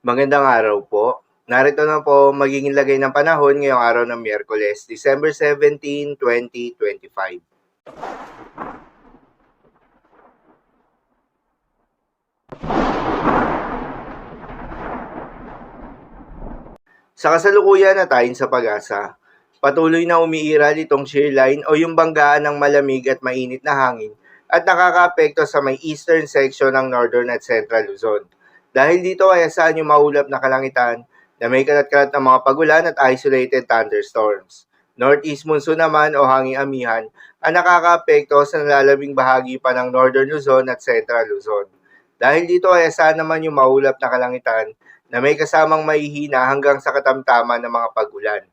Magandang araw po. Narito na po magiging lagay ng panahon ngayong araw ng Miyerkules, December 17, 2025. Sa kasalukuyan at ayon sa pag-asa, patuloy na umiiral itong shear line o yung banggaan ng malamig at mainit na hangin at nakakaapekto sa may eastern section ng northern at central Luzon. Dahil dito ay asahan yung maulap na kalangitan na may kalat-kalat na mga pagulan at isolated thunderstorms. Northeast monsoon naman o hanging amihan ang nakakaapekto sa nalalabing bahagi pa ng northern Luzon at central Luzon. Dahil dito ay asahan naman yung maulap na kalangitan na may kasamang mahihina hanggang sa katamtaman ng mga pagulan.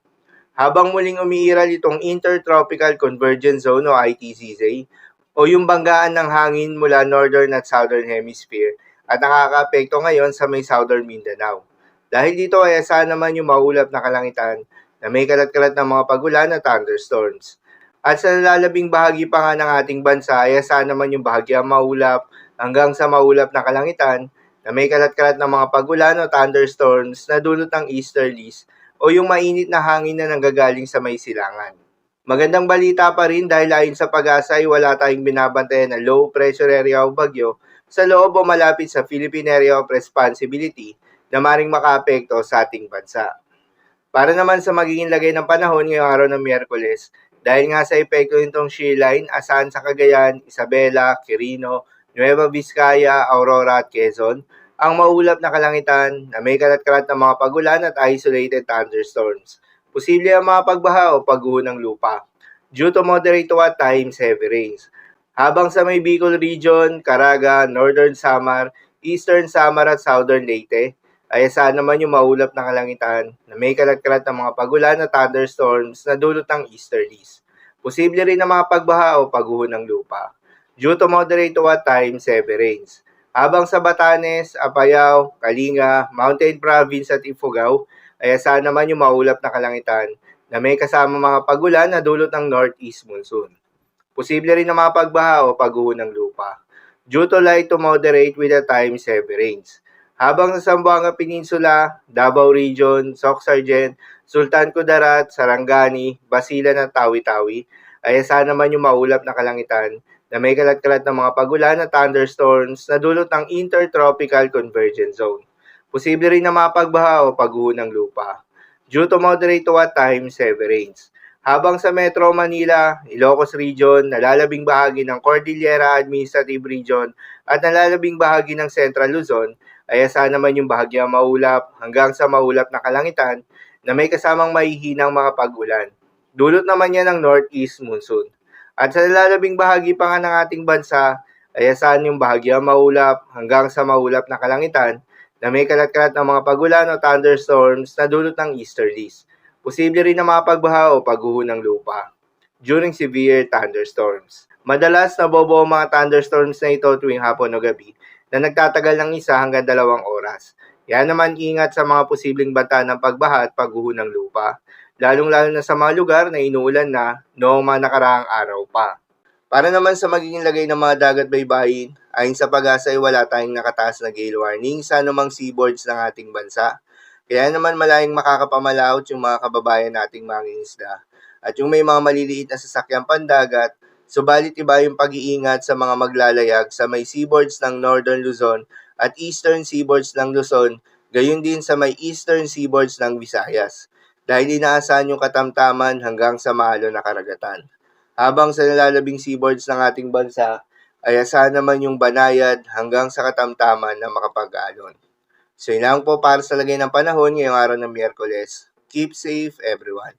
Habang muling umiiral itong Intertropical Convergence Zone o ITCZ o yung banggaan ng hangin mula Northern at Southern Hemisphere at nakakaapekto ngayon sa may Southern Mindanao. Dahil dito ay asahan naman yung maulap na kalangitan na may kalat-kalat ng mga pagulan at thunderstorms. At sa nalalabing bahagi pa nga ng ating bansa ay asahan naman yung bahagyang maulap hanggang sa maulap na kalangitan na may kalat-kalat ng mga pagulan o thunderstorms na dulot ng easterlies o yung mainit na hangin na nanggagaling sa may silangan. Magandang balita pa rin dahil ayon sa pag-asa ay wala tayong binabantayan na low pressure area o bagyo sa loob o malapit sa Philippine Area of Responsibility na maring makaapekto sa ating bansa. Para naman sa magiging lagay ng panahon ngayong araw ng Miyerkules, dahil nga sa epekto nitong shear line, asahan sa Cagayan, Isabela, Quirino, Nueva Vizcaya, Aurora at Quezon, ang maulap na kalangitan na may kalat-kalat na mga pagulan at isolated thunderstorms. Posible ang mga pagbaha o pagguho ng lupa due to moderate to at times heavy rains. Habang sa may Bicol Region, Caraga, Northern Samar, Eastern Samar at Southern Leyte, ay asahan naman yung maulap na kalangitan na may kalat-kalat na mga pagulan at thunderstorms na dulot ng easterlies. Posible rin ang mga pagbaha o pagguho ng lupa due to moderate to at times heavy rains. Habang sa Batanes, Apayao, Kalinga, Mountain Province at Ifugao, ay asahan naman yung maulap na kalangitan na may kasama mga pagulan na dulot ng northeast monsoon. Posible rin ang mga pagbaha o pagguho ng lupa due to light to moderate with at times heavy rains. Habang sa Zamboanga Peninsula, Davao Region, Soc-Sargent, Sultan Kudarat, Sarangani, Basilan at Tawi-Tawi, ay asahan naman yung maulap na kalangitan na may kalat-kalat ng mga pagulan at thunderstorms na dulot ng Intertropical Convergence Zone. Posible rin na mapagbaha o pagguho ng lupa due to moderate to at times heavy rains. Habang sa Metro Manila, Ilocos Region, nalalabing bahagi ng Cordillera Administrative Region at nalalabing bahagi ng Central Luzon, ay asahan naman yung bahagyang maulap hanggang sa maulap na kalangitan na may kasamang mahihinang mga pag-ulan. Dulot naman yan ng northeast monsoon. At sa nalalabing bahagi pa nga ng ating bansa, ay asahan yung bahagyang maulap hanggang sa maulap na kalangitan na may kalat-kalat ng mga pagulan o thunderstorms na dulot ng easterlies. Posible rin na mga pagbaha o pagguho ng lupa during severe thunderstorms. Madalas nabobo ang mga thunderstorms na ito tuwing hapon o gabi na nagtatagal ng 1 hanggang 2 oras. Yan naman ingat sa mga posibleng banta ng pagbaha at pagguho ng lupa, lalong-lalo na sa mga lugar na inuulan na noong mga nakaraang araw pa. Para naman sa magiging lagay ng mga dagat baybayin, ayon sa pag-asa ay wala tayong nakataas na gale warning sa anumang seaboards ng ating bansa. Kaya naman malayong makakapamalaot yung mga kababayan nating mangingisda. At yung may mga maliliit na sasakyang pandagat, subalit iba yung pag-iingat sa mga maglalayag sa may seaboards ng Northern Luzon at Eastern seaboards ng Luzon, gayon din sa may Eastern seaboards ng Visayas, dahil inaasahan yung katamtaman hanggang sa maalo na karagatan. Habang sa nalalabing seaboards ng ating bansa, ay asahan naman yung banayad hanggang sa katamtaman na makapag-alon. So yun lang po para sa lagay ng panahon ngayong araw ng Miyerkules. Keep safe everyone.